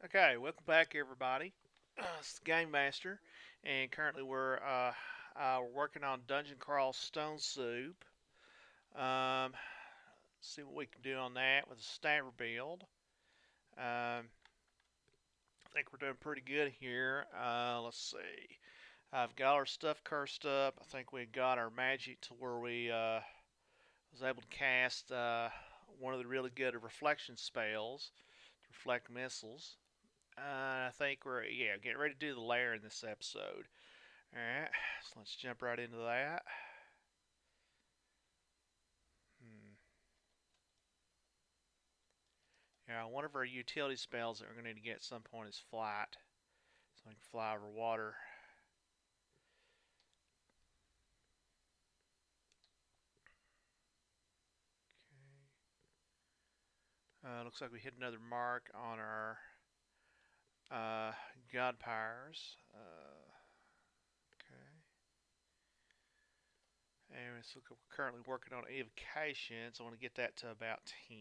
Okay, welcome back, everybody. It's the Game Master, and currently we're working on Dungeon Crawl Stone Soup. Um, see what we can do on that with a stabber build. I think we're doing pretty good here. Let's see. I've got our stuff cursed up. I think we got our magic to where we was able to cast one of the really good reflection spells to reflect missiles. I think we're getting ready to do the lair in this episode. All right, so let's jump right into that. Hmm. Yeah, one of our utility spells that we're going to need to get at some point is flight, so we can fly over water. Looks like we hit another mark on our uh, god powers. Okay, and so we're currently working on evocation, so I want to get that to about 10.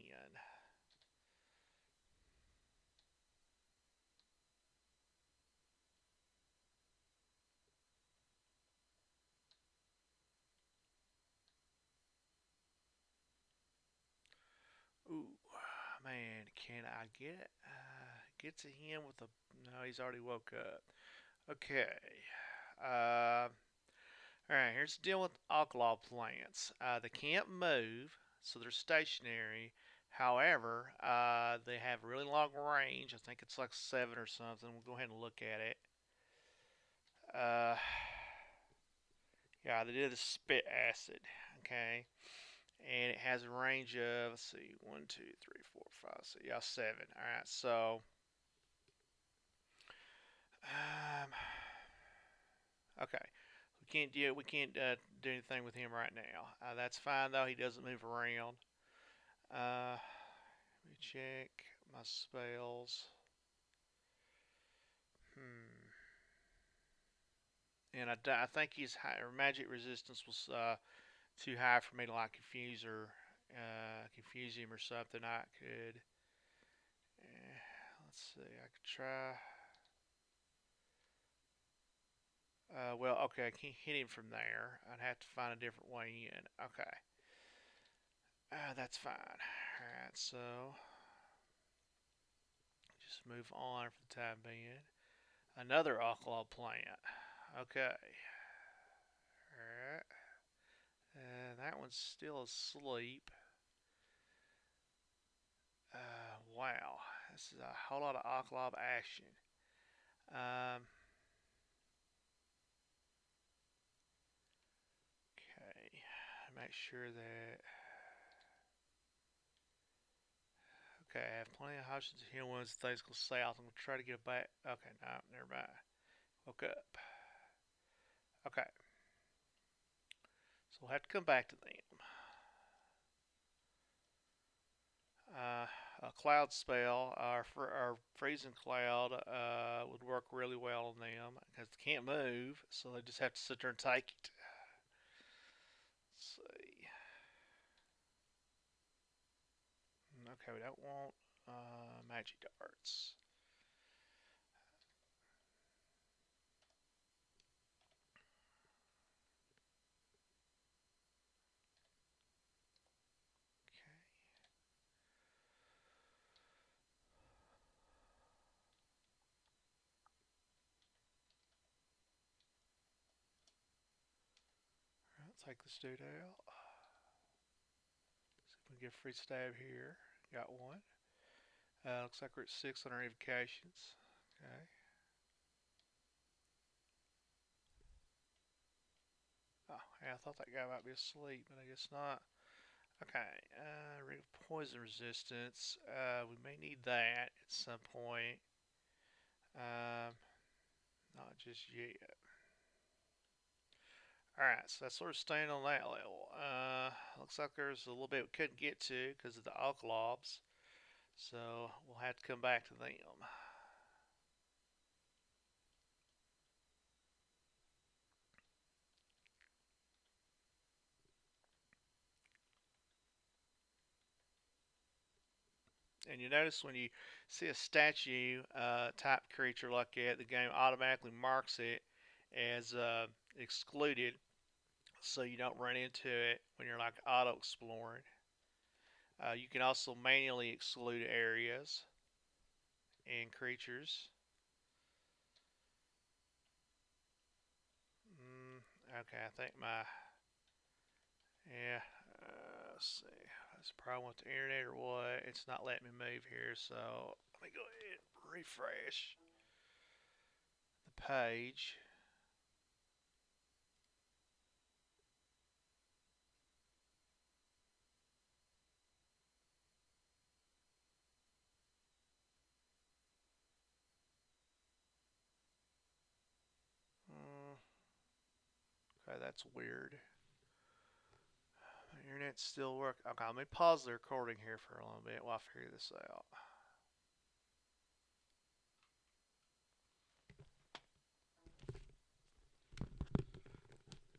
Ooh, man, can I get to him with a? No, he's already woke up. Okay. Uh, all right. Here's the deal with alkali plants. They can't move, so they're stationary. However, they have a really long range. I think it's like 7 or something. We'll go ahead and look at it. Uh, yeah, they did a spit acid. Okay, and it has a range of, let's see, one, two, three, four, five, six, yeah, 7. All right, so um, okay, we can't do anything with him right now. That's fine though. He doesn't move around. Let me check my spells. Hmm. And I think his magic resistance was too high for me to like confuse him or something. I could. Let's see. I could try. Well, okay, I can't hit him from there. I'd have to find a different way in. Okay, that's fine. All right, so just move on for the time being. Another alkali plant. Okay, all right. That one's still asleep. Wow, this is a whole lot of alkali action. Um, okay, make sure that. Okay, I have plenty of options here once things go south. I'm gonna try to get it back. Okay, no, never mind. Woke up. Okay, so we'll have to come back to them. Uh, a cloud spell, our freezing cloud, would work really well on them because they can't move, so they just have to sit there and take it. Let's see. Okay, we don't want magic darts. Okay. Alright, take this dude out. See if we can get a free stab here. Got one. Looks like we're at 6 on our evocations. Okay. Oh, yeah, I thought that guy might be asleep, but I guess not. Okay, rid of poison resistance. We may need that at some point. Um, not just yet. Alright, so that's sort of staying on that level. Looks like there's a little bit we couldn't get to because of the alkalobs, so we'll have to come back to them. And you notice when you see a statue type creature like that, the game automatically marks it as excluded so you don't run into it when you're like auto exploring. You can also manually exclude areas and creatures. Okay, I think my yeah. Let's see. That's probably with the internet or what. It's not letting me move here, so let me go ahead and refresh the page. Mm, okay, that's weird. My internet's still working. Okay, let me pause the recording here for a little bit while I figure this out.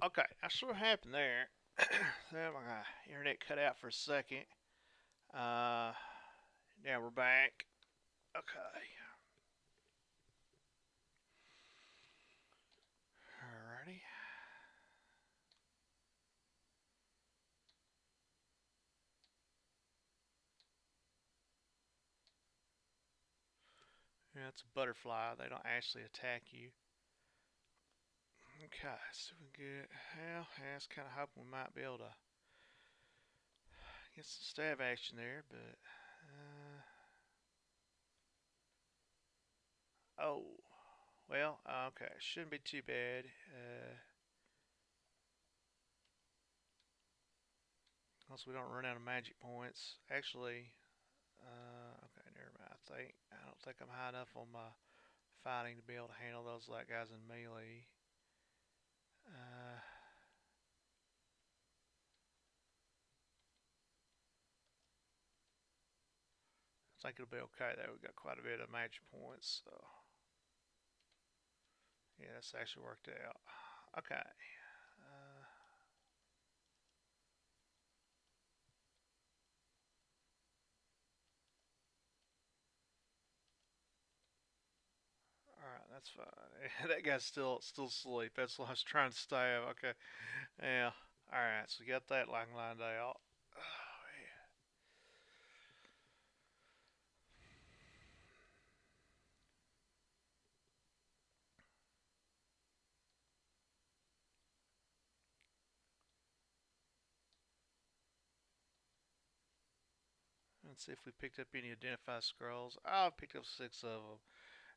Okay, I sure what happened there. Then my internet cut out for a second. Uh, Now we're back. Okay. Alrighty. Yeah, it's a butterfly. They don't actually attack you. Okay, so we good. Well, I was kind of hoping we might be able to get some stab action there, but oh, well, okay, shouldn't be too bad. Once we don't run out of magic points. Actually, okay, never mind. I don't think I'm high enough on my fighting to be able to handle those like guys in melee. Uh, I think it'll be okay though. We got quite a bit of magic points, so yeah, that's actually worked out. Okay. Uh, all right, that's fine. That guy's still asleep. That's what I was trying to stab. Okay. Yeah. All right. So we got that lined out. Oh, let's see if we picked up any identify scrolls. Oh, I picked up 6 of them.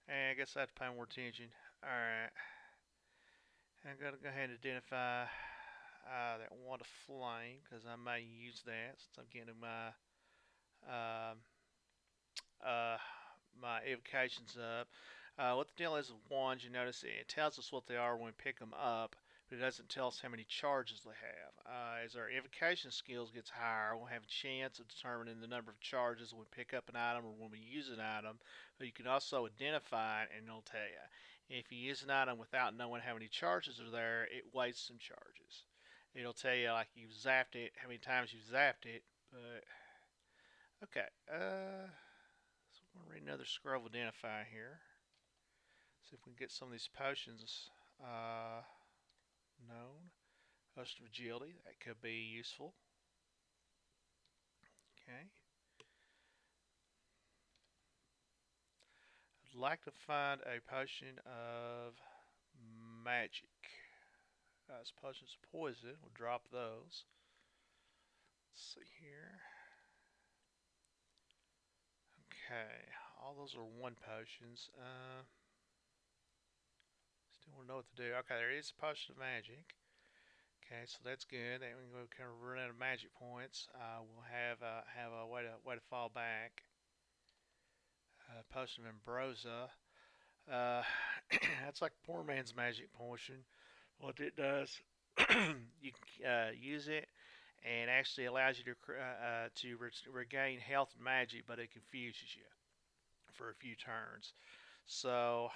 And I guess I have to pay more attention. All right. I'm gonna go ahead and identify that wand of flame because I may use that since I'm getting um, uh, my evocations up. What the deal is with wands, you notice it tells us what they are when we pick them up, but it doesn't tell us how many charges they have. As our evocation skills gets higher, we'll have a chance of determining the number of charges when we pick up an item or when we use an item. But you can also identify it, and it'll tell you. If you use an item without knowing how many charges are there, it wastes some charges. It'll tell you like you've zapped it, how many times you've zapped it, but okay. So we're gonna read another scroll of identify here. See if we can get some of these potions known. Potion of agility, that could be useful. Okay. I'd like to find a potion of magic. Potions of poison, we'll drop those. Let's see here. Okay, all those are one potions. Still want to know what to do. Okay, there is a potion of magic. Okay, so that's good. Then we can kind of run out of magic points. We'll have a way to fall back. Potion of Ambrosia. Uh, that's like poor man's magic potion. What it does, you use it, and actually allows you to regain health and magic, but it confuses you for a few turns. So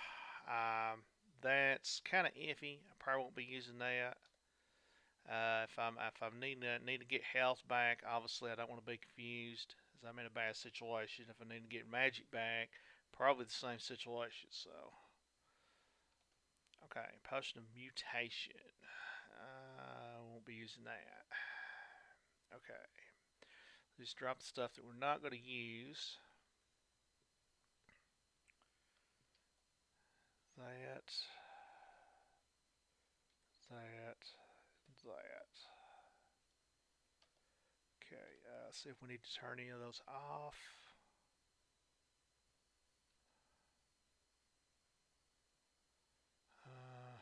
that's kind of iffy. I probably won't be using that. If I'm need to get health back, obviously I don't want to be confused. because I'm in a bad situation. If I need to get magic back, probably the same situation. So, okay, potion of mutation. I won't be using that. Okay, just drop the stuff that we're not going to use. That, that, that. Okay, see if we need to turn any of those off. Uh,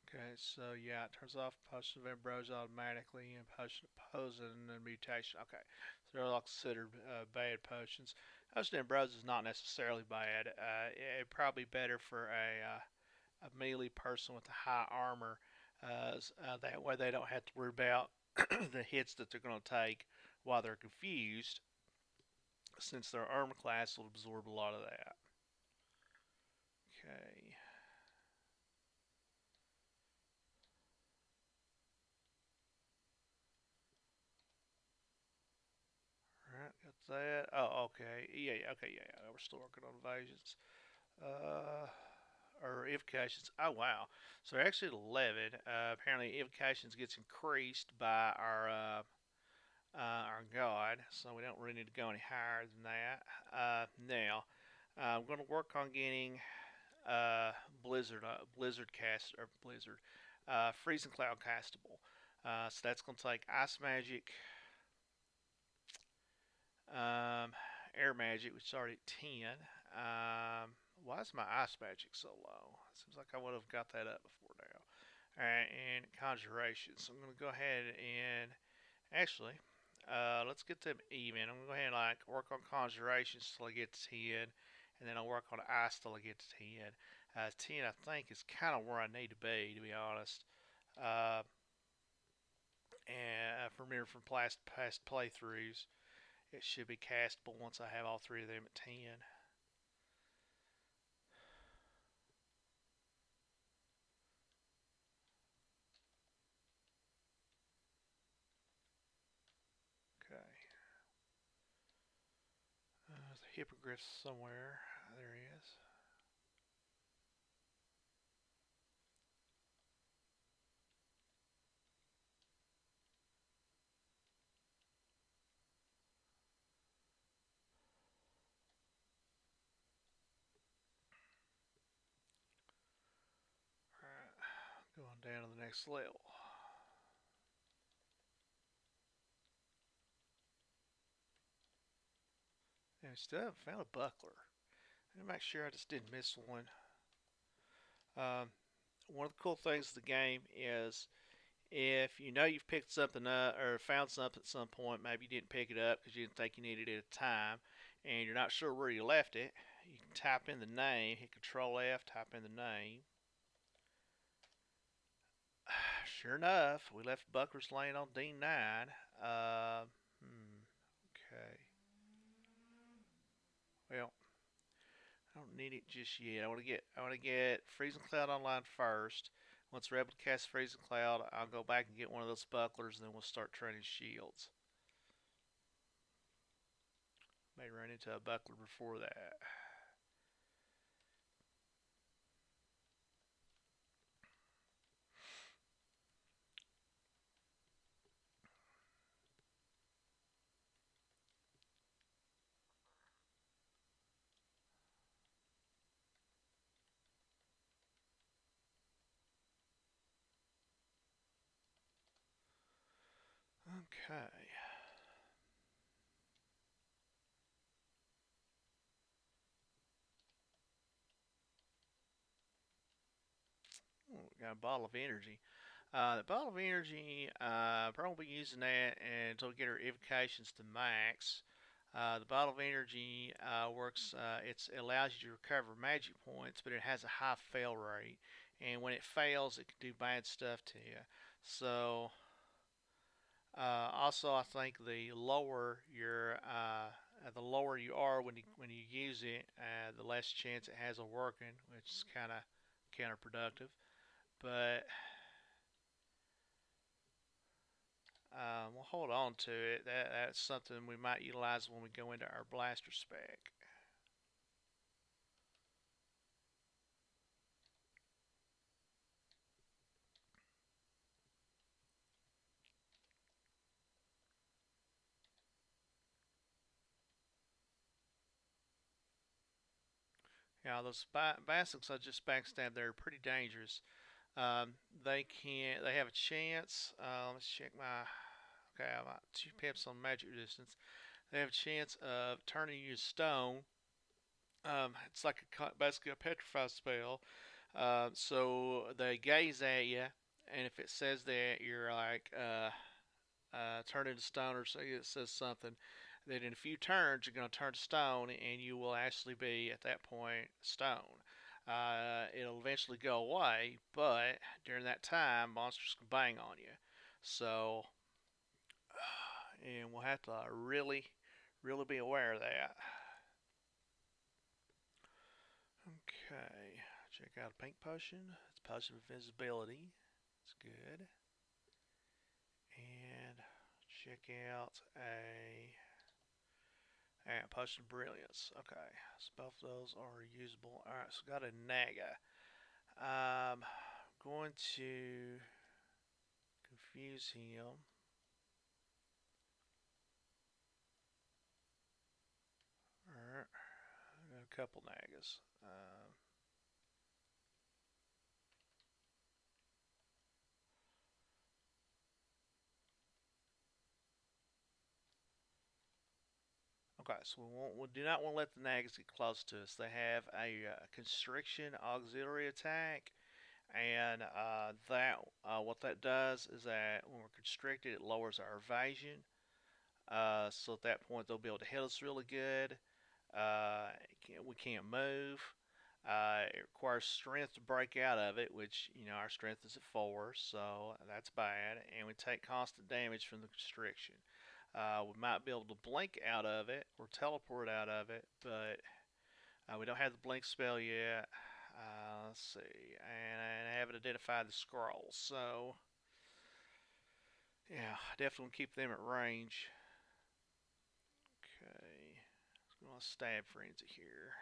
okay, so yeah, it turns off potion of ambrosia automatically and poison and mutation. Okay, so they're all considered bad potions. Potion of ambrosia is not necessarily bad. It'd probably be better for a melee person with a high armor. That way they don't have to worry about the hits that they're going to take while they're confused, since their armor class will absorb a lot of that. Okay. Alright, got that. Oh, okay. Yeah, okay, yeah. We're still working on evasions. Uh, or evocations. Oh, wow. So we're actually at 11. Apparently, evocations gets increased by our god, so we don't really need to go any higher than that. Now, I'm going to work on getting Blizzard cast or Blizzard, Freezing Cloud castable. So that's going to take Ice Magic, um, Air Magic, which is already at 10. Why is my Ice Magic so low? Seems like I would have got that up before now. Alright, and Conjuration. So I'm going to go ahead and actually, let's get them even. I'm going to go ahead and like work on Conjurations till I get to 10, and then I'll work on Ice till I get to 10. 10, I think, is kind of where I need to be honest. Uh, and from past playthroughs, it should be castable once I have all three of them at 10. Okay. There's a hippogriff somewhere. There he is. Alright, going down to the next level. And we still haven't found a buckler. I'm make sure I just didn't miss one. Um, one of the cool things of the game is if you know you've picked something up or found something at some point, maybe you didn't pick it up because you didn't think you needed it at the time, and you're not sure where you left it, you can type in the name, hit Control F, type in the name. Sure enough, we left Bucklers laying on D9. Okay. Well, I don't need it just yet. I want to get Freezing Cloud online first. Once we're able to cast Freezing Cloud, I'll go back and get one of those bucklers, and then we'll start training shields. May run into a buckler before that. Okay. Ooh, got a bottle of energy. The bottle of energy, probably using that until we get our evocations to max. The bottle of energy works. It allows you to recover magic points, but it has a high fail rate, and when it fails, it can do bad stuff to you. So, also, I think the lower you are when you use it, the less chance it has of working, which is kind of counterproductive. But we'll hold on to it. That's something we might utilize when we go into our blaster spec. Yeah, those basics I just backstabbed. They're pretty dangerous. Um, they can. They have a chance. Let's check my. Okay, I'm at 2 pips on magic resistance. They have a chance of turning you to stone. It's like basically a petrify spell. So they gaze at you, and if it says that you're like turn into stone, or say it says something, then in a few turns you're going to turn to stone, and you will actually be at that point stone. It'll eventually go away, but during that time, monsters can bang on you. So, and we'll have to really, really be aware of that. Okay, check out a pink potion. It's potion of invisibility. It's good. And check out a potion of brilliance. Okay, so both of those are usable. All right, so got a naga. Going to confuse him. All right, I got a couple nagas. Okay, so we do not want to let the nagas get close to us. They have a constriction auxiliary attack, and that what that does is that when we're constricted, it lowers our evasion. So at that point, they'll be able to hit us really good. We can't move. It requires strength to break out of it, which our strength is at 4, so that's bad. And we take constant damage from the constriction. We might be able to blink out of it or teleport out of it, but we don't have the blink spell yet. Let's see, and I haven't identified the scrolls, so yeah, definitely keep them at range. Okay, let's go on stab frenzy here.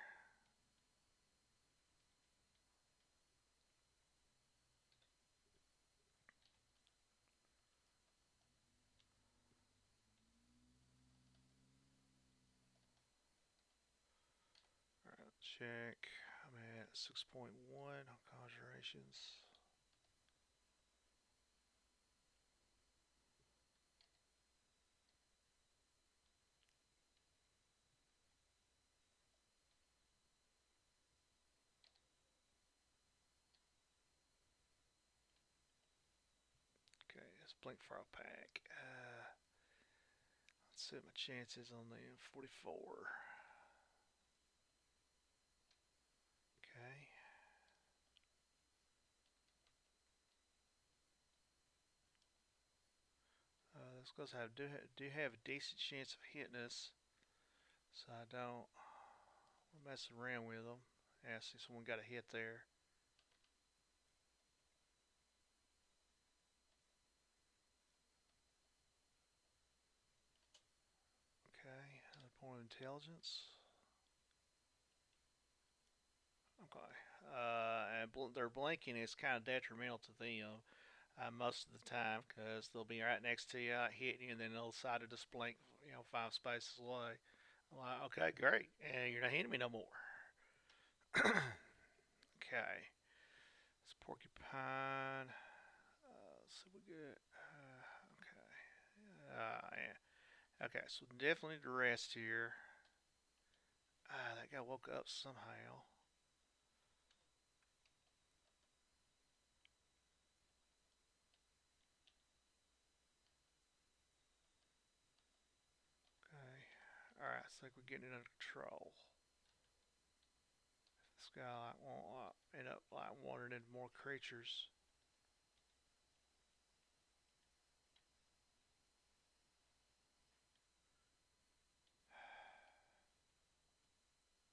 All right, check. I'm at 6.1 on conjurations. Okay, let's blink fire pack. Let's see what my chances on the 44. Okay. This goes have do have a decent chance of hitting us, so I don't mess around with them. Yeah, see, someone got a hit there. Okay, another point of intelligence. Okay, and their blinking is kind of detrimental to them most of the time because they'll be right next to you, hitting you, and then they'll decide to just blink, 5 spaces away. I'm like, okay, great, and you're not hitting me no more. Okay, it's porcupine. So we get. Okay. Yeah. Okay, so definitely need to rest here. That guy woke up somehow. Okay. Alright, it's like we're getting it under control. This guy like won't end up like wandering into more creatures.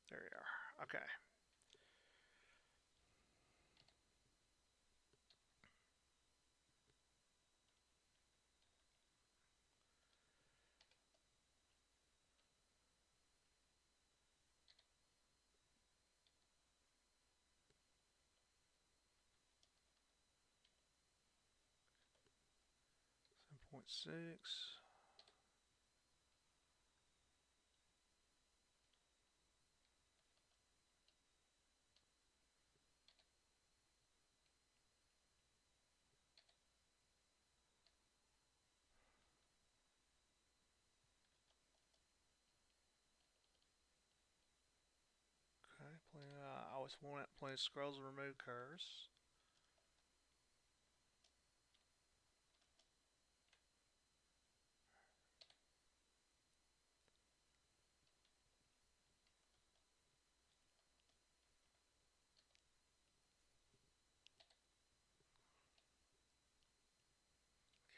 There we are. Okay. 0.6. Okay, I always want it. Plenty of scrolls and remove curse.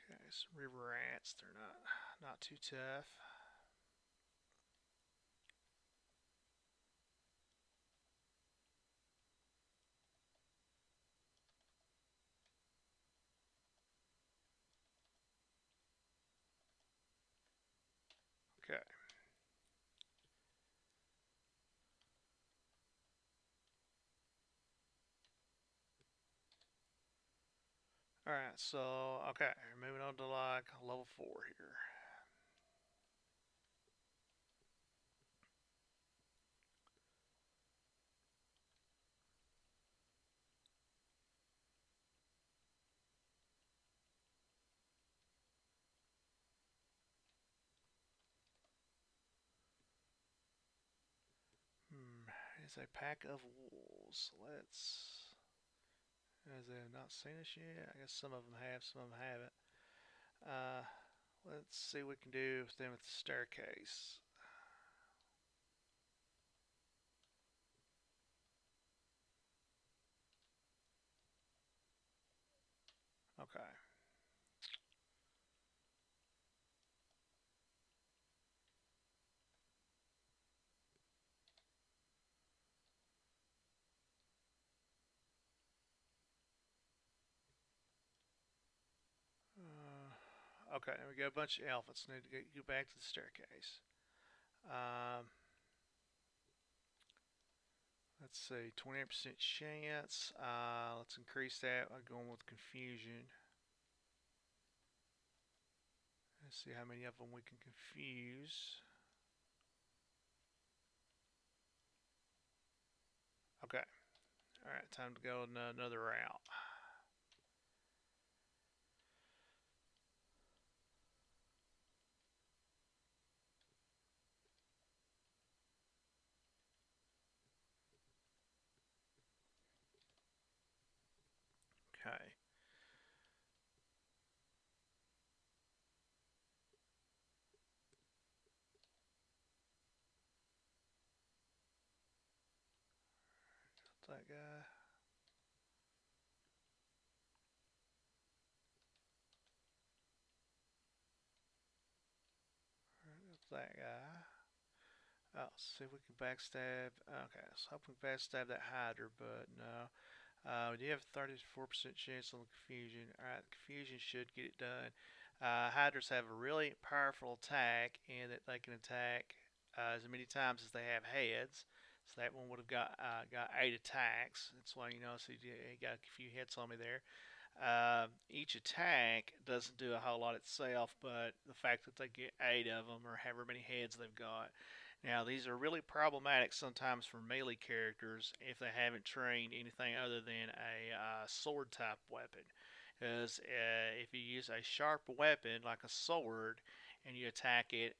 Okay, some river rats. They're not too tough. Okay. All right. So okay, moving on to like level 4 here. Hmm. It's a pack of wolves. Let's. As they have not seen us yet. I guess some of them have, some of them haven't. Uh, let's see what we can do with them with the staircase. Okay. Okay, we got a bunch of elephants. Need to go back to the staircase. Um, let's see, 28% chance. Let's increase that by going with confusion. Let's see how many of them we can confuse. Okay. All right, time to go another route. Okay. That guy. That guy. Oh, let's see if we can backstab. Okay, let's hope we can backstab that Hydra, but no. We do have a 34% chance on the confusion. Alright, the confusion should get it done. Hydras have a really powerful attack in that they can attack as many times as they have heads. So that one would have got 8 attacks. That's why you know so he got a few hits on me there. Each attack doesn't do a whole lot itself, but the fact that they get 8 of them or however many heads they've got. Now, these are really problematic sometimes for melee characters if they haven't trained anything other than a sword type weapon. Because if you use a sharp weapon like a sword and you attack it,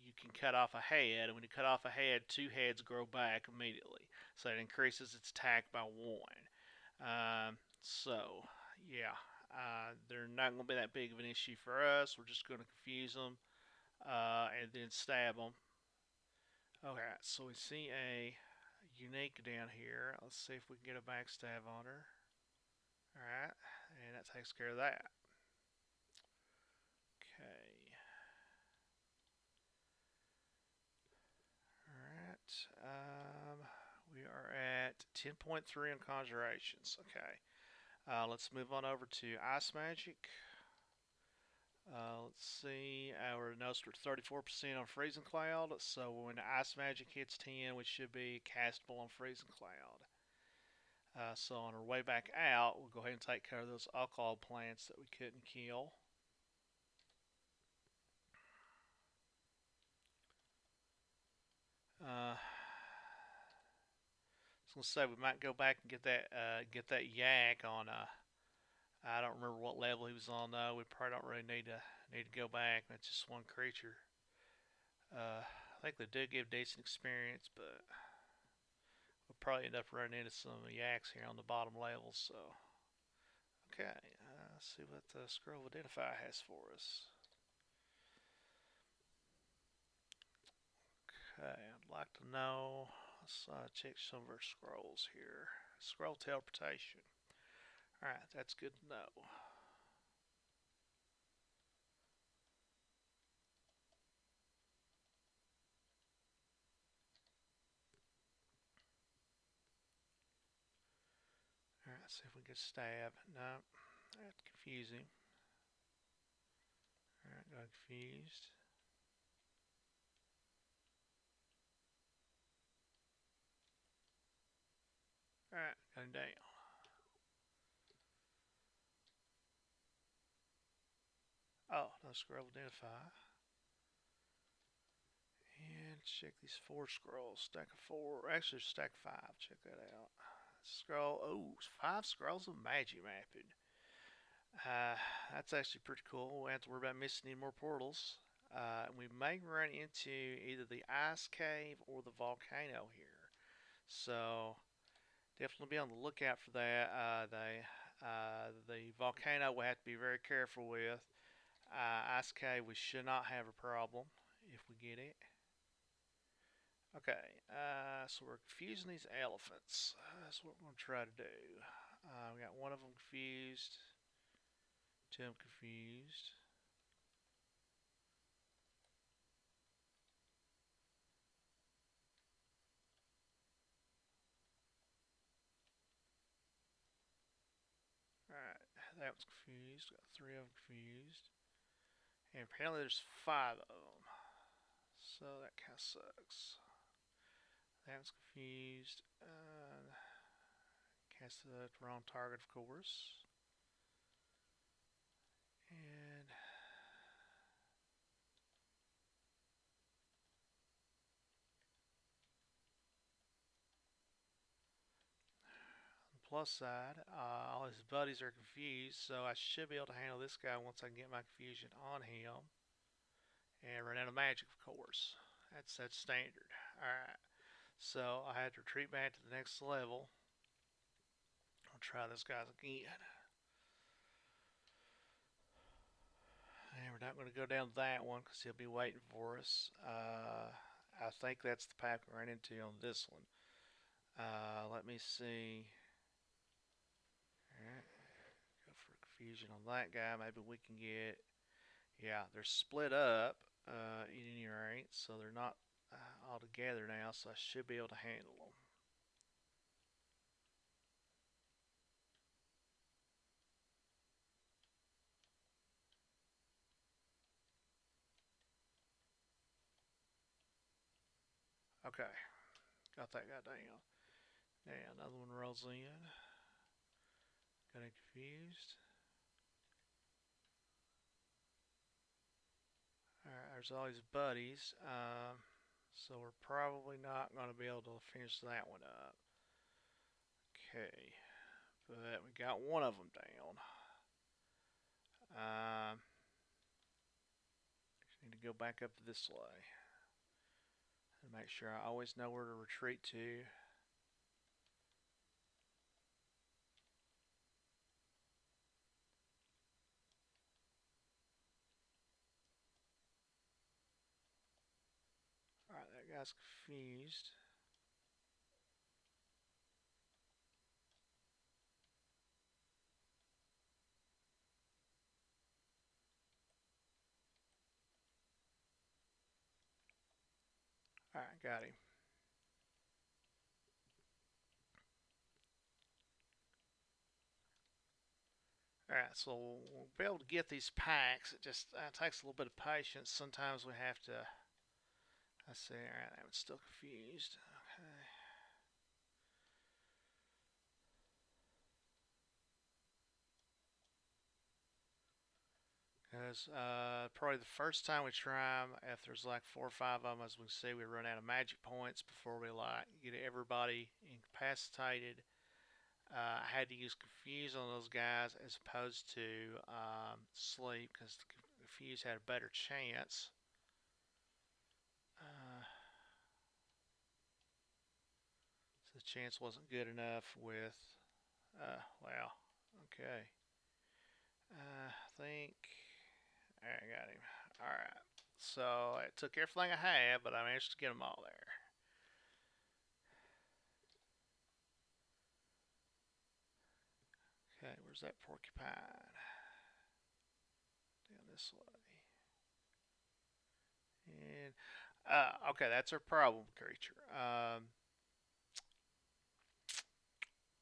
you can cut off a head. And when you cut off a head, 2 heads grow back immediately. So it increases its attack by 1. So, yeah, they're not going to be that big of an issue for us. We're just going to confuse them and then stab them. Okay, so we see a unique down here. Let's see if we can get a backstab on her. Alright, and that takes care of that. Okay. Alright. We are at 10.3 on conjurations. Okay. Let's move on over to ice magic. Let's see. Our notes were 34% on freezing cloud. So when ice magic hits 10, we should be castable on freezing cloud. So on our way back out, we'll go ahead and take care of those alcohol plants that we couldn't kill. I was gonna say we might go back and get that yak on. I don't remember what level he was on though. We probably don't really need to go back. That's just one creature. I think they do give decent experience, but we'll probably end up running into some yaks here on the bottom levels. So okay, let's see what the scroll identify has for us. Okay, I'd like to know. Let's check some of our scrolls here. Scroll teleportation. All right, that's good to know. All right, see if we can stab. No, that's confusing. All right, got confused. All right, got him down. Oh, no scroll identify. And check these four scrolls. Stack of four. Actually, stack of five. Check that out. Scroll. Oh, five scrolls of magic mapping. Uh, that's actually pretty cool. We won't have to worry about missing any more portals. We may run into either the ice cave or the volcano here. So definitely be on the lookout for that. The volcano we'll have to be very careful with. Ice cave we should not have a problem if we get it. Okay, so we're confusing these elephants. That's what we're going to try to do. We got one of them confused, two of them confused. Alright, that was confused. Got three of them confused. And apparently there's five of them. So that kind of sucks. That was confused. Cast the wrong target, of course. And plus side, all his buddies are confused, so I should be able to handle this guy once I get my confusion on him. And run out of magic, of course. That's standard. Alright, so I had to retreat back to the next level. I'll try this guy again. And we're not going to go down that one because he'll be waiting for us. I think that's the path we ran into on this one. Let me see. Alright, go for confusion on that guy. Maybe we can get. Yeah, they're split up at any rate, so they're not all together now, so I should be able to handle them. Okay, got that guy down. Now another one rolls in. Got confused. Alright, there's all these buddies. So we're probably not going to be able to finish that one up. Okay, but we got one of them down. Just need to go back up this way and make sure I always know where to retreat to. Alright, that guy's confused. Alright, got him. Alright, so we'll be able to get these packs. It just takes a little bit of patience. Sometimes we have to. Let's see. Alright, I'm still confused. Okay. Because probably the first time we try them, if there's like 4 or 5 of them, as we can see, we run out of magic points before we like get everybody incapacitated. I had to use confuse on those guys as opposed to sleep because confuse had a better chance. So the chance wasn't good enough with. Well, okay. I think I got him. All right. So it took everything I had, but I managed to get them all there. Okay, where's that porcupine? Down this way. And okay, that's our problem creature.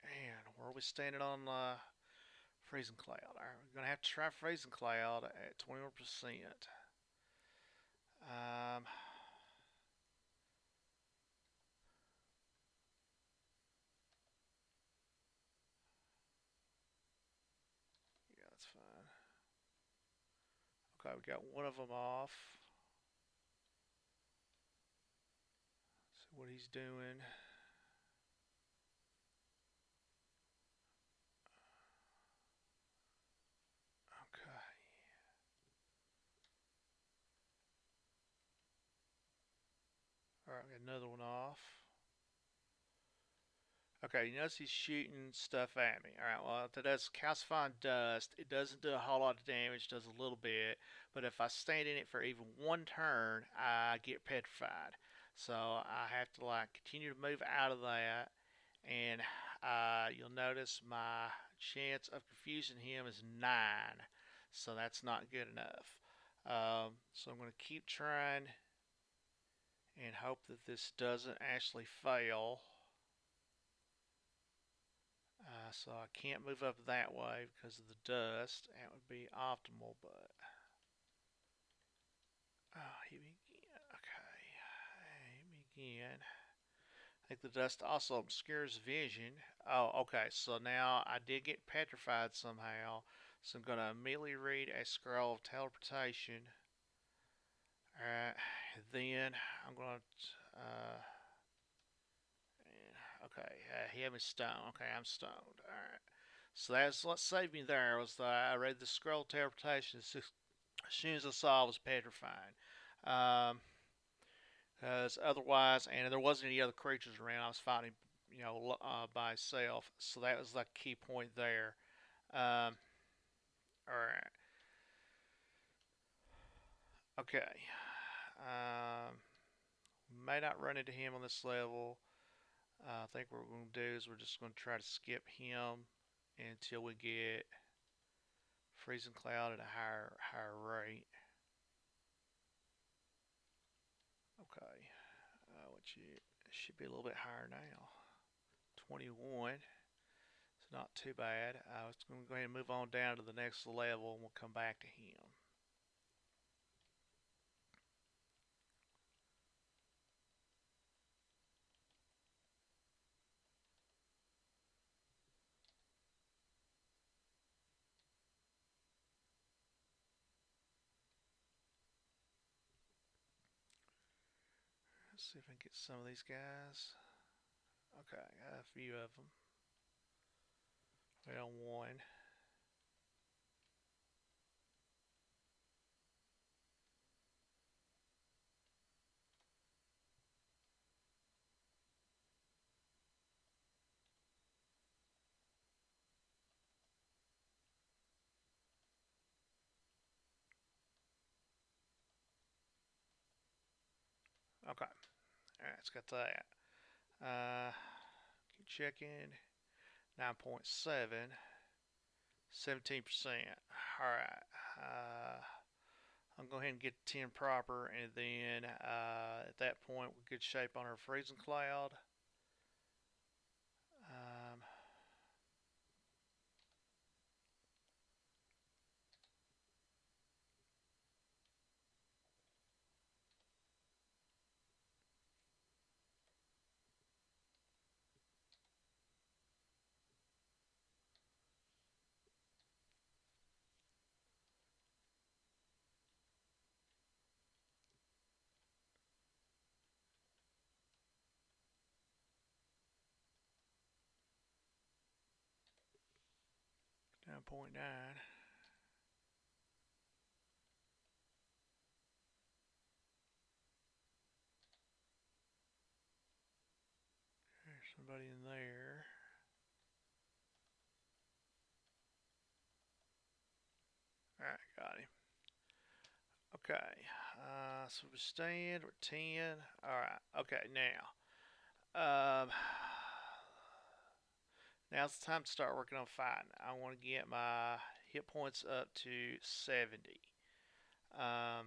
And where are we standing on freezing cloud? All right, we're gonna have to try freezing cloud at 21%. Um, yeah, that's fine. Okay, we got one of them off. See what he's doing. Okay. All right, we got another one off. Okay, you notice he's shooting stuff at me. All right, well, if it does calcifying dust, it doesn't do a whole lot of damage, does a little bit. But if I stand in it for even one turn, I get petrified. So I have to like continue to move out of that, and you'll notice my chance of confusing him is 9. So that's not good enough. So I'm going to keep trying and hope that this doesn't actually fail. So I can't move up that way because of the dust. That would be optimal, but oh, hit me again. Okay, hit me again. I think the dust also obscures vision. Oh, okay. So now I did get petrified somehow. So I'm gonna immediately read a scroll of teleportation. All right. Then I'm gonna. Uh, okay. He had me stoned. Okay, I'm stoned. All right. So that's what saved me there was that I read the scroll of teleportation as soon as I saw it was petrifying. Because otherwise, and there wasn't any other creatures around, I was fighting, by myself. So that was the key point there. Um, all right. Okay. Um, may not run into him on this level. I think what we're going to do is we're just going to try to skip him until we get freezing cloud at a higher rate. Okay, which it should be a little bit higher now. 21. It's not too bad. I was going to go ahead and move on down to the next level, and we'll come back to him. Let's see if I can get some of these guys. Okay, I got a few of them. Well, one. Okay, all right, it's got that. Keep checking. 9.7. 17%. All right. I'm going to go ahead and get 10 proper, and then at that point, we're good shape on our freezing cloud. Um, 1.9. There's somebody in there. Alright, got him. Okay. So we stand, we're 10. Alright, okay, now. Now's the time to start working on fighting. I want to get my hit points up to 70. Um,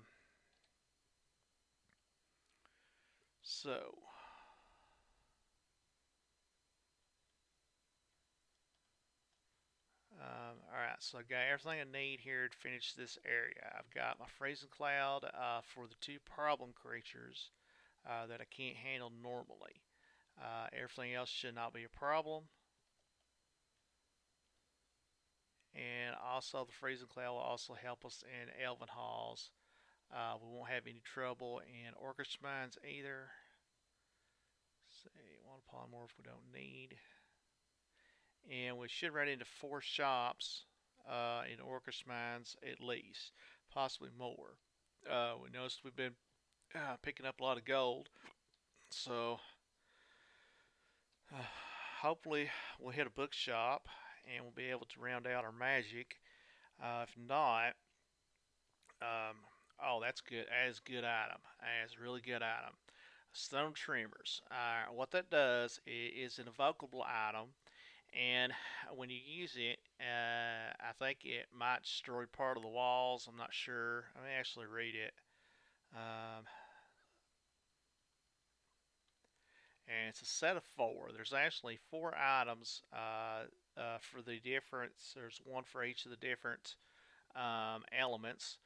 so, alright, so I got everything I need here to finish this area. I've got my freezing cloud for the two problem creatures that I can't handle normally. Everything else should not be a problem. And also, the freezing cloud will also help us in Elven Halls. We won't have any trouble in Orcish Mines either. Let's see, one polymorph we don't need. And we should run into 4 shops in Orcish Mines at least, possibly more. We noticed we've been picking up a lot of gold, so uh, hopefully we'll hit a bookshop and we'll be able to round out our magic. If not, um, oh, that's good. That is a good item. That is a really good item. Stone trimmers. What that does is an evocable item, and when you use it, I think it might destroy part of the walls. I'm not sure. Let me actually read it. Um, and it's a set of 4. There's actually 4 items for the difference. There's one for each of the different elements.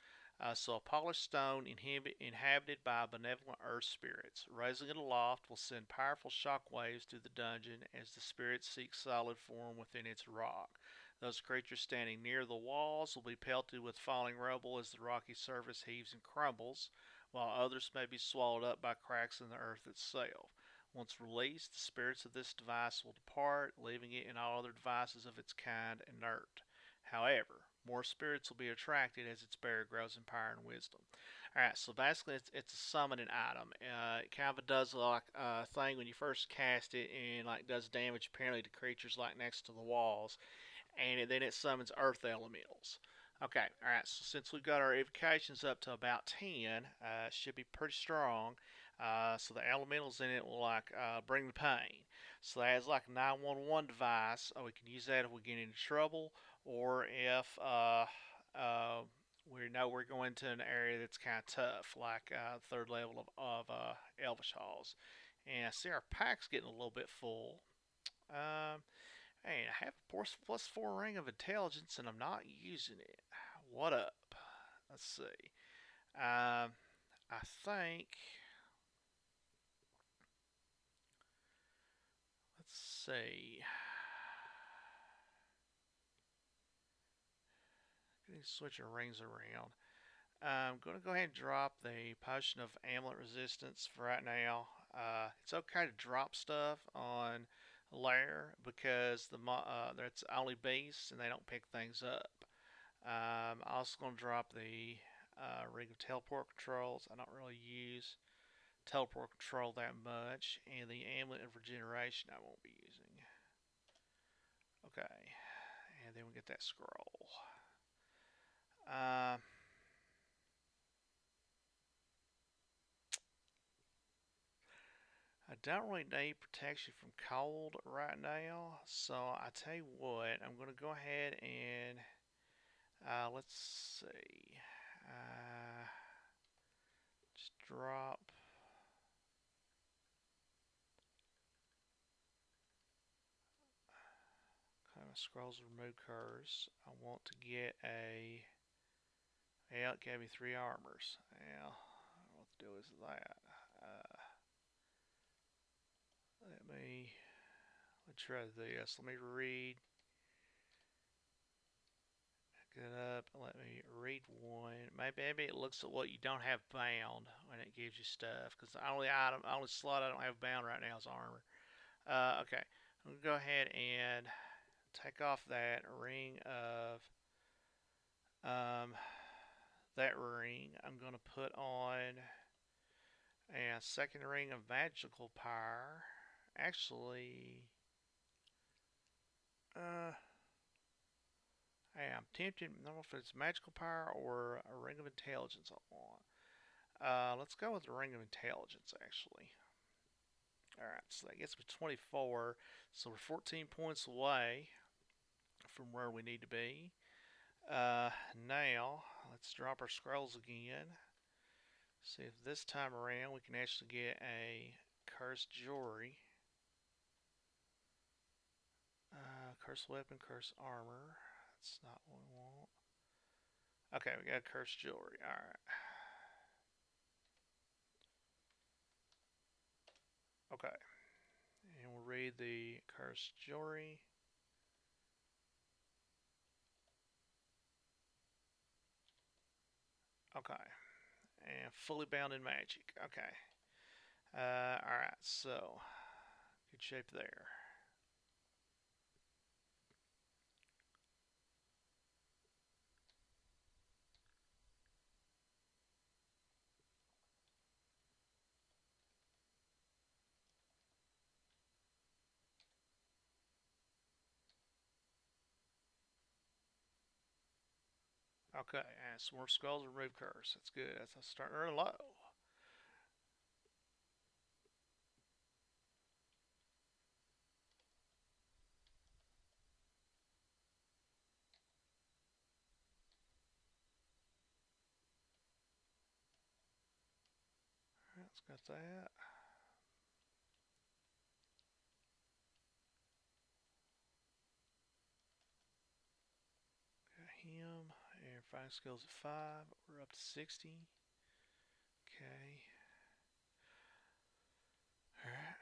So a polished stone inhabited by benevolent earth spirits. Raising it aloft will send powerful shock waves through the dungeon as the spirits seek solid form within its rock. Those creatures standing near the walls will be pelted with falling rubble as the rocky surface heaves and crumbles, while others may be swallowed up by cracks in the earth itself. Once released, the spirits of this device will depart, leaving it and all other devices of its kind inert. However, more spirits will be attracted as its bearer grows in power and wisdom. Alright, so basically it's a summoning item. It kind of does like a thing when you first cast it and like does damage apparently to creatures like next to the walls. And then it summons earth elementals. Okay, alright, so since we've got our evocations up to about 10, it should be pretty strong. So the elementals in it will like bring the pain. So that is like a 911 device. We can use that if we get into trouble, or if we know we're going to an area that's kind of tough, like third level of Elvish Halls. And I see our pack's getting a little bit full. Um, hey, I have a +4 ring of intelligence and I'm not using it. What up? Let's see. I think. Let's see. Gonna switch our rings around. I'm going to go ahead and drop the potion of amulet resistance for right now. It's okay to drop stuff on lair because that's only beasts and they don't pick things up. I'm also going to drop the ring of teleport controls. I don't really use teleport control that much, and the amulet of regeneration I won't be using. Okay, and then we get that scroll. Uh, I don't really need protection from cold right now, so I tell you what, I'm going to go ahead and let's see, uh, just drop. Kind of scrolls remove curse. I want to get a. Yeah, it gave me 3 armors. Yeah, what the deal is that? Uh, let's try this. Let me read. Get up. Let me read one. Maybe it looks at what you don't have bound when it gives you stuff. Because the only slot I don't have bound right now is armor. Okay. I'm gonna go ahead and take off that ring of um, that ring. I'm going to put on a second ring of magical power. Actually, uh, hey, I'm tempted. I don't know if it's magical power or a ring of intelligence I want. Let's go with the ring of intelligence, actually. All right, so that gets me 24. So we're 14 points away from where we need to be. Now, let's drop our scrolls again. See if this time around we can actually get a cursed jewelry. Cursed weapon, cursed armor. That's not what we want. Okay, we got cursed jewelry. Alright. Okay. And we'll read the cursed jewelry. Okay. And fully bound in magic. Okay. Alright, so good shape there. Okay, and some more skulls, remove curse. That's good. That's starting to run low. Alright, let's got that. Got him. And fighting skills at 5. We're up to 60. Okay. Alright.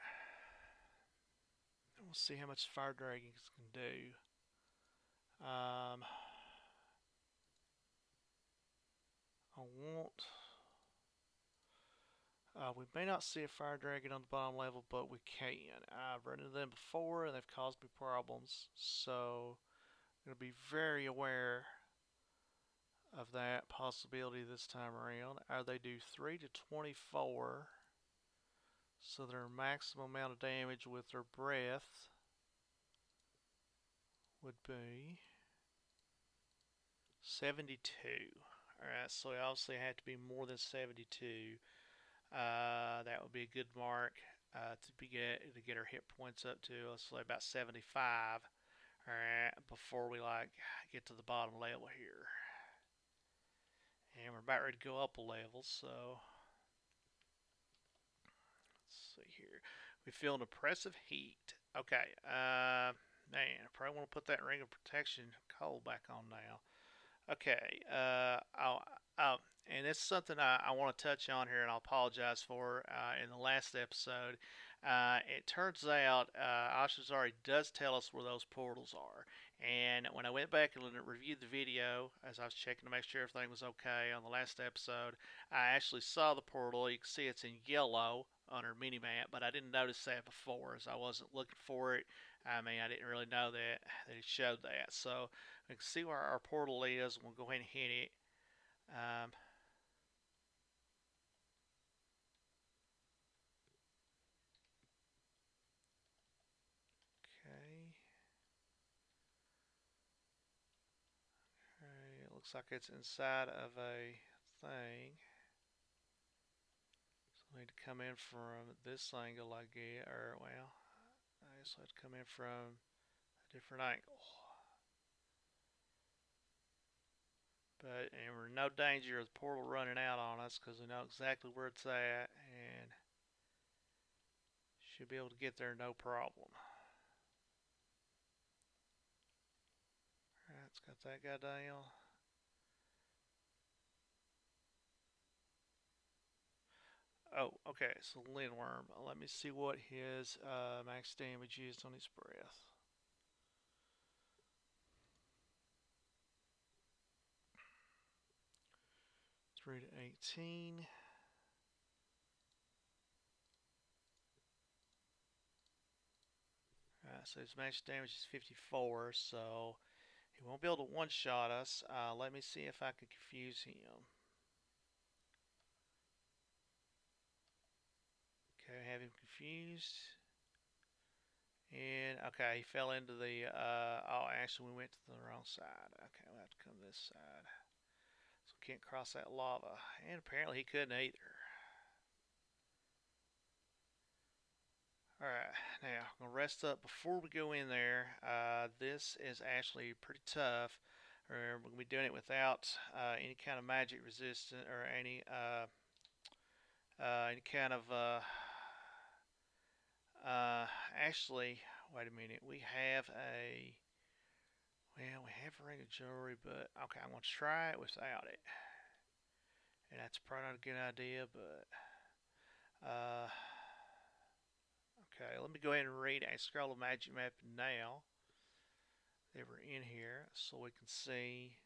We'll see how much fire dragons can do. I want. We may not see a fire dragon on the bottom level, but we can. I've run into them before and they've caused me problems, so I'm going to be very aware of that possibility this time around. They do 3 to 24, so their maximum amount of damage with their breath would be 72. Alright, so they obviously have to be more than 72. That would be a good mark to get our hit points up to, let's say, about 75. All right, before we like get to the bottom level here, and we're about ready to go up a level. So let's see here. We feel an oppressive heat. Okay, man, I probably want to put that ring of protection cold back on now. Okay, and it's something I want to touch on here, and I'll apologize for in the last episode. It turns out Ashazari does tell us where those portals are. And when I went back and reviewed the video, as I was checking to make sure everything was okay on the last episode, I actually saw the portal. You can see it's in yellow on our mini map, but I didn't notice that before, as I wasn't looking for it. I mean, I didn't really know that it showed that. So we can see where our portal is. We'll go ahead and hit it. Um, okay. Alright, it looks like it's inside of a thing. So we need to come in from this angle, I guess. Or, well, I guess I have to come in from a different angle. But, and we're in no danger of the portal running out on us because we know exactly where it's at and should be able to get there no problem. Alright, it's got that guy down. Oh, okay, so Lindworm. Let me see what his max damage is on his breath. 3 to 18. So his match damage is 54, so he won't be able to one-shot us. Let me see if I can confuse him. Okay, have him confused. And, okay, he fell into the, oh, actually, we went to the wrong side. Okay, we'll have to come this side. So we can't cross that lava. And apparently he couldn't either. Alright, now, I'm going to rest up before we go in there. This is actually pretty tough. We're going to be doing it without any kind of magic resistance or any kind of actually, wait a minute. We have a ring of jewelry, but okay, I'm gonna try it without it. And that's probably not a good idea, but okay. Let me go ahead and read a scroll of magic map now. They were in here, so we can see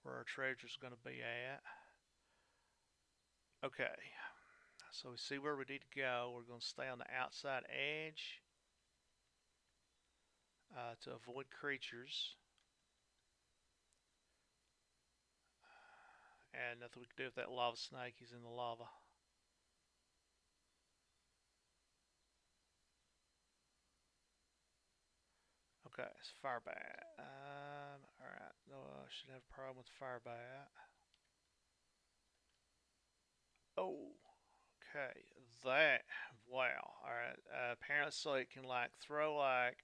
where our treasure's gonna be at. Okay, so we see where we need to go. We're gonna stay on the outside edge to avoid creatures. And nothing we can do with that lava snake. He's in the lava. Okay, it's fire bat. Alright, no, I should have a problem with fire bat. Oh, okay, that, wow. Alright, apparently so it can like throw like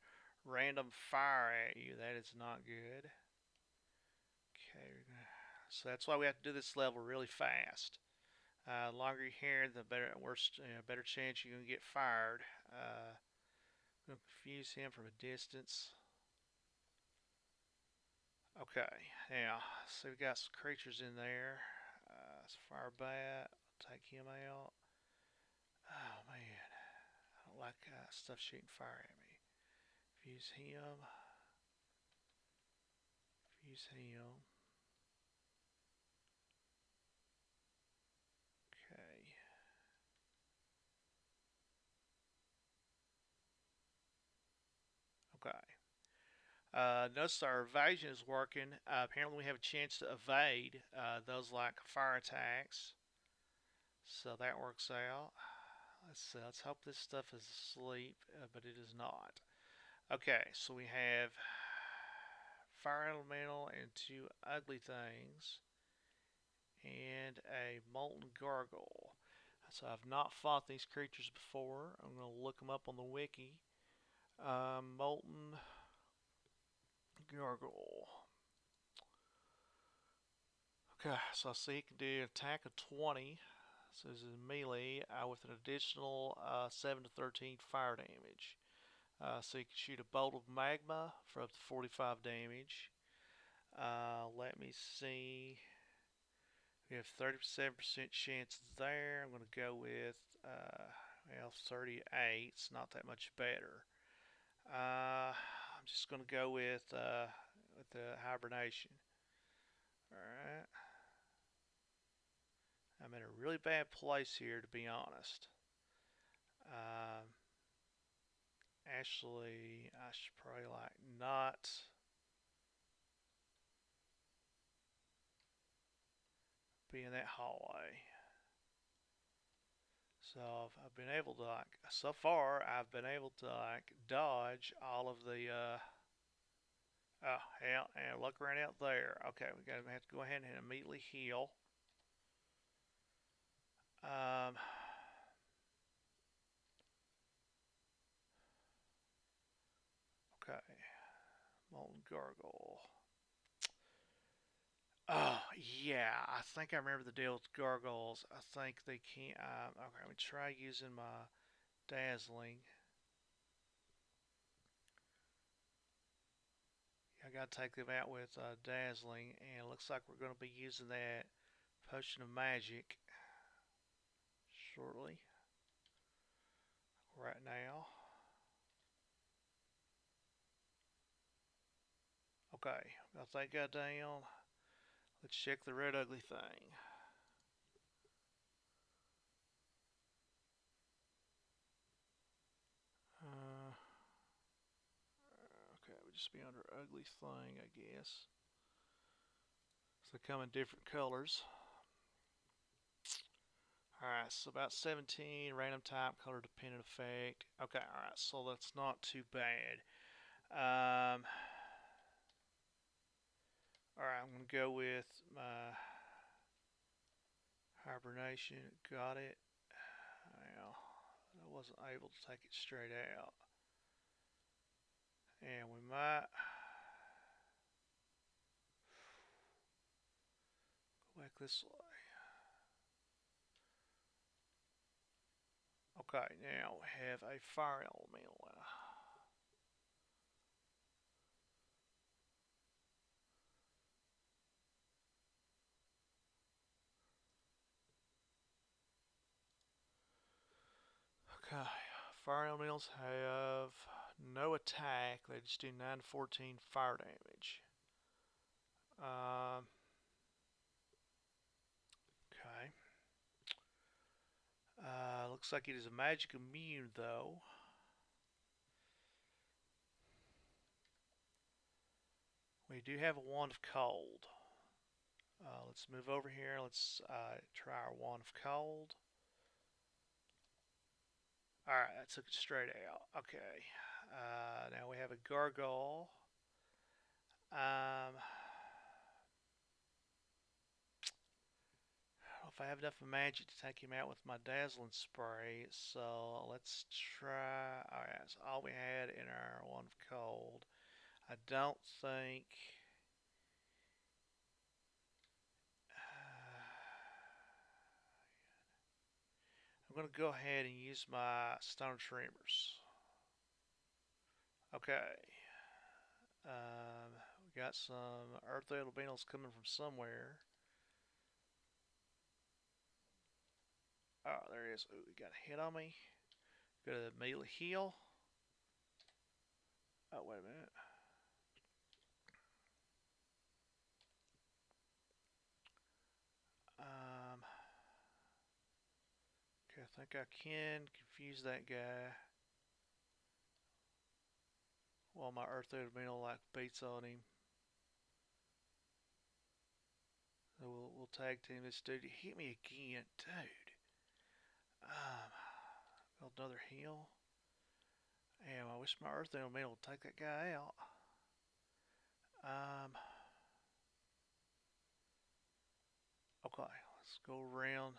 random fire at you. That is not good. Okay, so that's why we have to do this level really fast. The longer you're here, the better, better chance you're gonna get fired. I'm gonna confuse him from a distance. Okay, now, so we got some creatures in there. It's fire bat. I'll take him out. Oh man, I don't like stuff shooting fire at me. Fuse him. Fuse him. Okay. Okay. Notice our evasion is working. Apparently, we have a chance to evade those like fire attacks. So that works out. Let's hope this stuff is asleep, but it is not. Okay, so we have fire elemental and two ugly things, and a molten gargoyle. So I've not fought these creatures before. I'm going to look them up on the wiki. Molten gargoyle. Okay, so I see he can do an attack of 20. So this is melee with an additional 7 to 13 fire damage. So you can shoot a bolt of magma for up to 45 damage. Let me see. We have 37% chance there. I'm going to go with, well, 38. It's not that much better. I'm just going to go with the hibernation. Alright. I'm in a really bad place here, to be honest. Um, Actually, I should probably like not be in that hallway. So I've been able to like, so far I've been able to like dodge all of the, oh hell, and look around out there. Okay, we gotta have to go ahead and immediately heal. Um, okay, molten gargoyle. Oh yeah, I think I remember the deal with gargoyles. I think they can't. Okay, let me try using my dazzling. I gotta take them out with dazzling, and it looks like we're gonna be using that potion of magic shortly. Right now. Okay, got that guy down. Let's check the red ugly thing. Uh, just be under ugly thing, I guess. So they come in different colors. Alright, so about 17, random type, color dependent effect. Okay, alright, so that's not too bad. Alright, I'm going to go with my hibernation. Got it. Well, I wasn't able to take it straight out. And we might go back this way. Okay, now we have a fire elemental. Okay, fire elementals have no attack. They just do 9 to 14 fire damage. Okay. Looks like it is a magic immune, though. We do have a wand of cold. Let's move over here. Let's try our wand of cold. Alright, that took it straight out. Okay. Now we have a gargoyle. I don't know if I have enough magic to take him out with my dazzling spray, so let's try. Alright, that's all we had in our wand of cold. I don't think. I'm going to go ahead and use my stone tremors. Okay. We got some earth albinos coming from somewhere. Oh, there it is. Ooh, we got a hit on me. Gotta immediately heal. Oh, wait a minute. Okay, I think I can confuse that guy. While my earth elemental like beats on him. So we'll tag team this dude. He hit me again, dude. Build another heal. Damn, I wish my earth elemental would take that guy out. Okay, let's go around.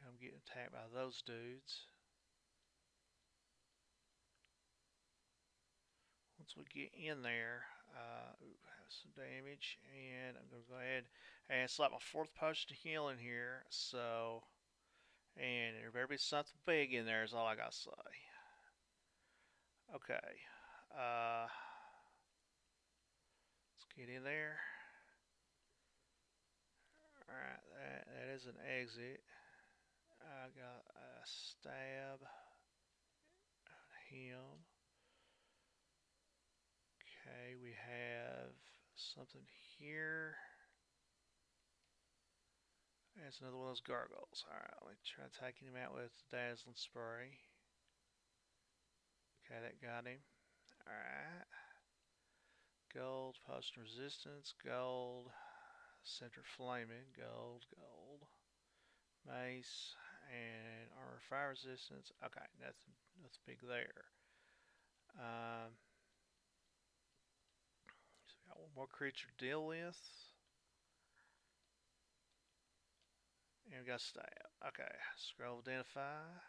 I'm getting attacked by those dudes. Once we get in there, have some damage, and I'm going to go ahead and it's like my fourth potion of healing here. So, and there better be something big in there, is all I got to say. Okay, let's get in there. Alright, that is an exit. I got a stab on him. Okay, we have something here. That's another one of those gargoyles. Alright, let me try taking him out with dazzling spray. Okay, that got him. Alright. Gold, potion resistance, gold, center flaming, gold, gold, mace, and armor fire resistance. Okay, nothing big there. So we got one more creature to deal with. And we got stab. Okay, scroll identify.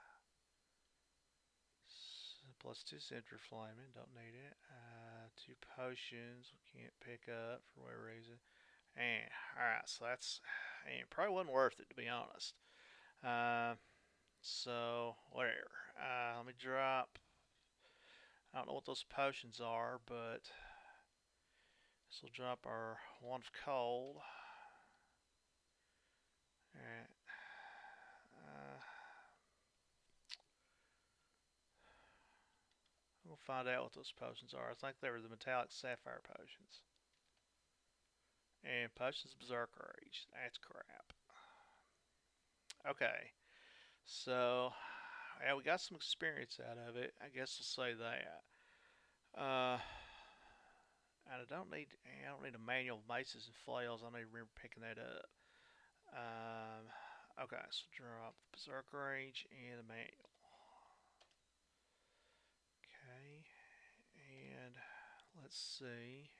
Plus 2 center flaming, don't need it. 2 potions, we can't pick up for whatever reason. And alright, so that's and probably wasn't worth it, to be honest. So whatever. Let me drop. I don't know what those potions are, but this will drop our wand of cold. Alright. We'll find out what those potions are. I think they were the metallic sapphire potions. And potions of Berserker Rage. That's crap. Okay. So Yeah, we got some experience out of it. I guess we'll say that. Uh, I don't need a manual maces and flails. I need to remember picking that up. Okay, so drop the berserk range and the manual. Okay, and let's see.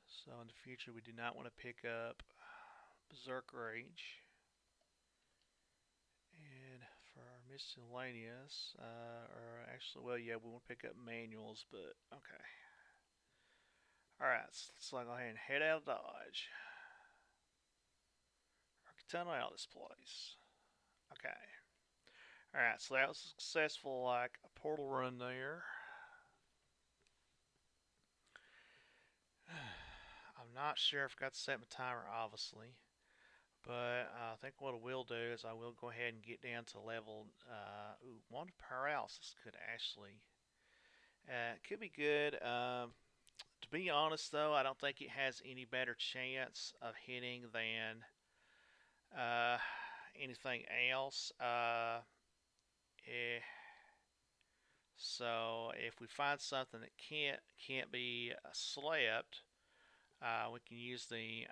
So in the future, we do not want to pick up berserk rage. And for our miscellaneous, or actually, well, yeah, we want to pick up manuals, but okay. All right, so let's go ahead and head out of Dodge. Or tunnel out of this place. Okay. All right, so that was a successful, like a portal run there. I'm not sure if I got to set my timer, obviously, but I think what I will do is I will go ahead and get down to level. One paralysis could actually, could be good. To be honest, though, I don't think it has any better chance of hitting than uh, anything else. Eh, so if we find something that can't be slept, we can use the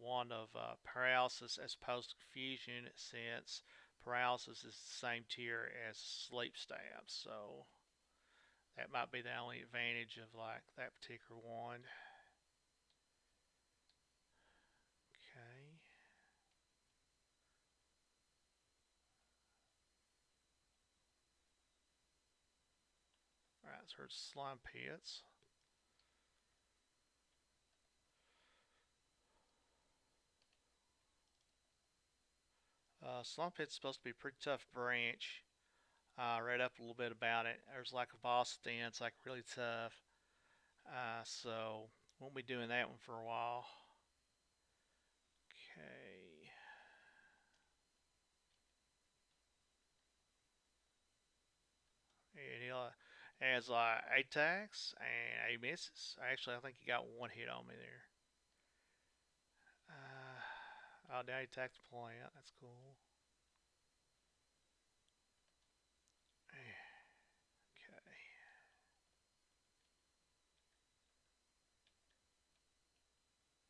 wand of paralysis as opposed to confusion, since paralysis is the same tier as sleep stab. So that might be the only advantage of like that particular wand. Okay. Alright, so here's slime pits. Slime pit's supposed to be a pretty tough branch. I read up a little bit about it. There's like a boss stand, it's like really tough. So won't be doing that one for a while. Okay. And he has like 8 attacks and 8 misses. Actually, I think he got one hit on me there. Oh, now he attacked the plant. That's cool. Okay.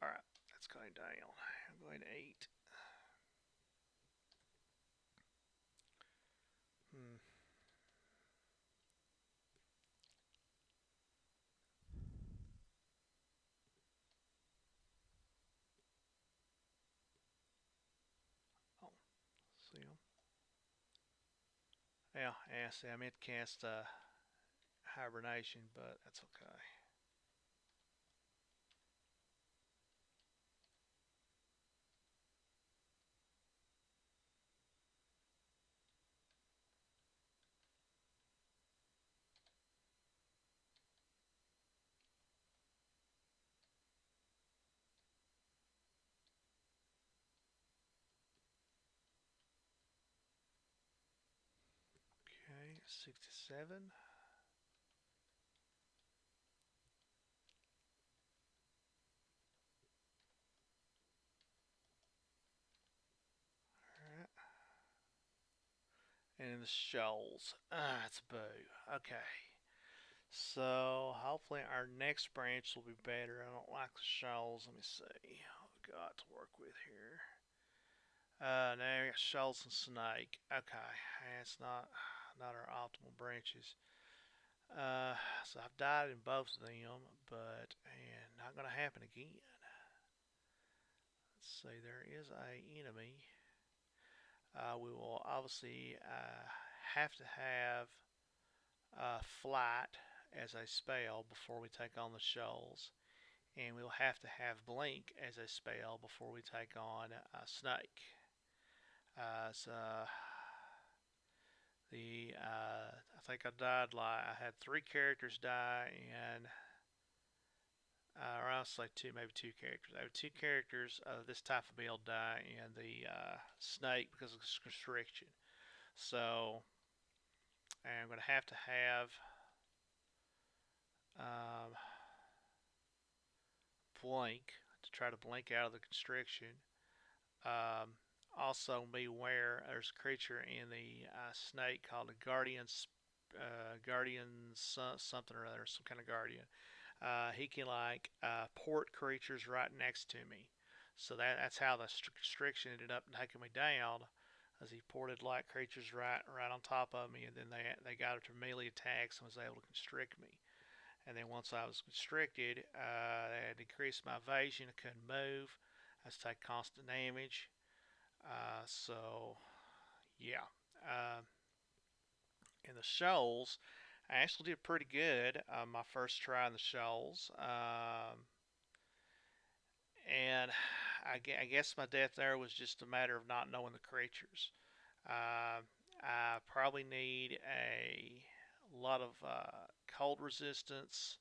Alright, that's going down. I'm going to 8. Hmm. Oh, see him. Yeah, see, I meant to cast hibernation, but that's okay. Okay, 67. Alright. And in the shoals. It's a boo. Okay. So hopefully our next branch will be better. I don't like the shoals. Let me see what we got to work with here. Now we got shoals and snake. Okay, it's not our optimal branches. Uh, so I've died in both of them, but and not gonna happen again. Let's see, there is a enemy. We will obviously have to have flight as a spell before we take on the shoals, and we'll have to have blink as a spell before we take on snake. So I think I died like I had 3 characters die, and or I'll say two, maybe 2 characters. I have 2 characters of this type of build die, and the snake because of constriction. So I'm going to have um, blink to try to blink out of the constriction. Um, also beware. There's a creature in the snake called a guardian something or other, some kind of guardian. He can like port creatures right next to me. So that's how the constriction ended up taking me down, as he ported like creatures right on top of me, and then they got up to melee attacks and was able to constrict me. And then once I was constricted, they had decreased my evasion. I couldn't move. I was taking constant damage. So yeah, uh, in the shoals, I actually did pretty good on my first try in the shoals. And I guess my death there was just a matter of not knowing the creatures. Uh, I probably need a lot of cold resistance,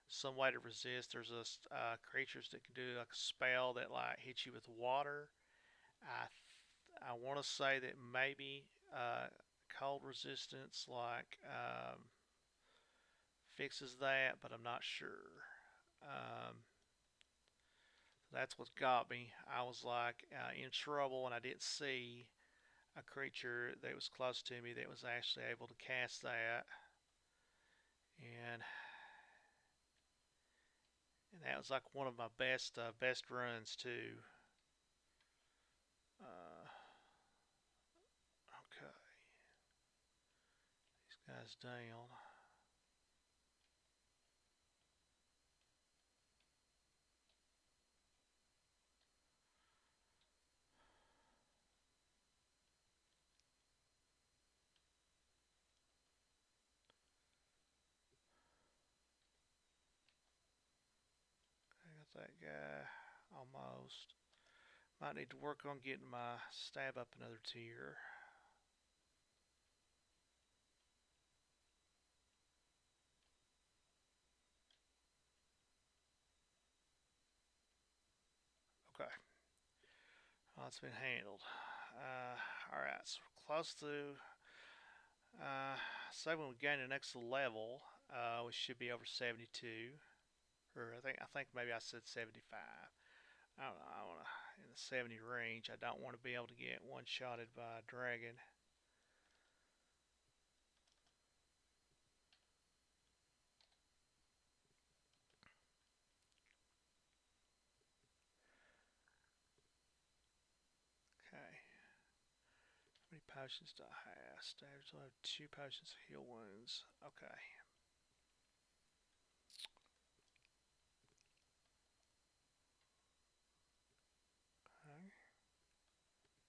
some way to resist. There's a creatures that can do like a spell that like hits you with water. I want to say that maybe cold resistance like fixes that, but I'm not sure. Um, that's what got me. I was like in trouble, and I didn't see a creature that was close to me that was actually able to cast that, and that was like one of my best runs too. Okay, these guys down. I got that guy almost. Might need to work on getting my stab up another tier. Okay, well, it's been handled. Alright, so we're close to. Say when we gain the next level, we should be over 72. Or I think maybe I said 75. I don't know. I want to in the 70 range. I don't want to be able to get one shotted by a dragon. Okay. How many potions do I have? Stabbers will have 2 potions of heal wounds. Okay. Okay.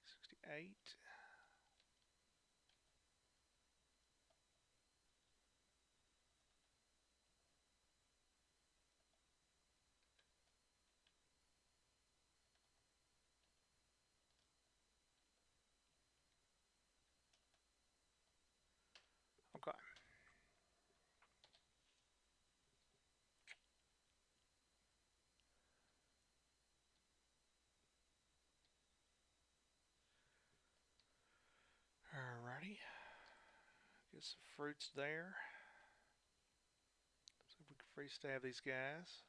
68. Okay. Alrighty. Get some fruits there. See if we can free stab these guys.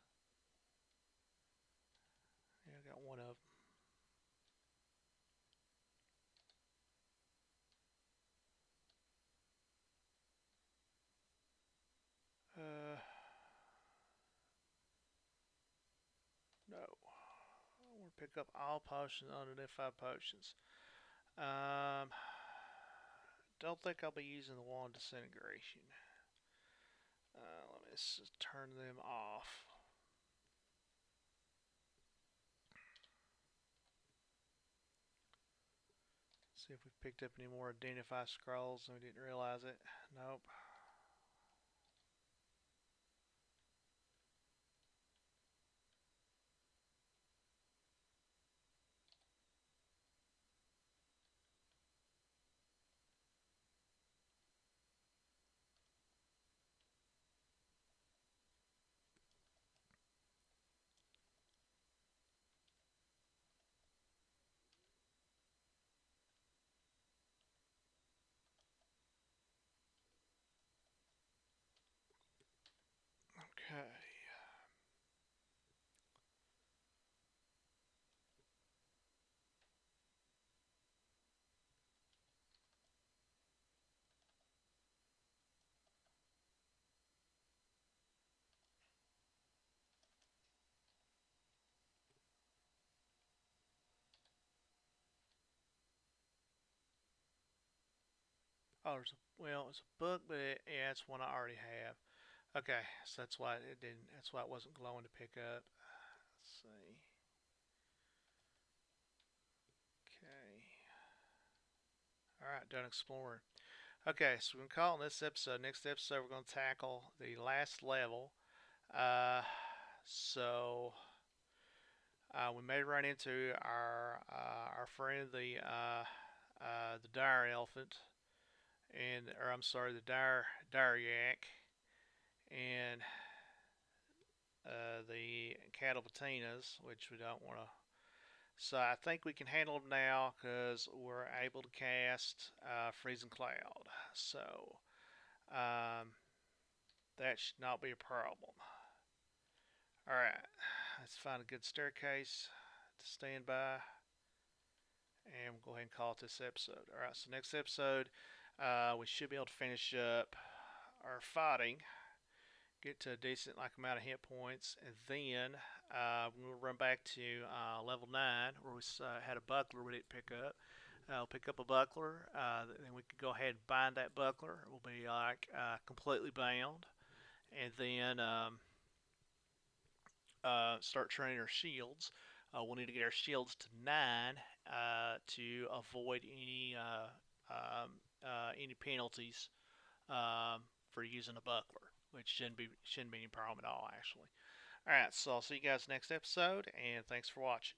Yeah, I got one of them. No. I want to pick up all potions, unidentified potions. Um, don't think I'll be using the wand disintegration. Let me just turn them off. See if we picked up any more identify scrolls and we didn't realize it. Nope. Okay. Oh, well, it's a book, but yeah, it's one I already have. Okay, so that's why it didn't. That's why it wasn't glowing to pick up. Let's see. Okay. All right, done exploring. Okay, so we're gonna call it this episode. Next episode, we're gonna tackle the last level. Uh, so we may run into our friend the dire elephant, and or I'm sorry, the dire yak, and the cattle patinas, which we don't want to. So I think we can handle them now because we're able to cast freezing cloud. So um, that should not be a problem. All right, let's find a good staircase to stand by, and we'll go ahead and call it this episode. All right, so next episode, we should be able to finish up our fighting, get to a decent like amount of hit points, and then we'll run back to level 9 where we had a buckler we didn't pick up. We'll pick up a buckler, then we can go ahead and bind that buckler. We'll be like completely bound, and then start training our shields. We'll need to get our shields to 9 to avoid any penalties for using a buckler, which shouldn't be any problem at all actually. All right, so I'll see you guys next episode, and thanks for watching.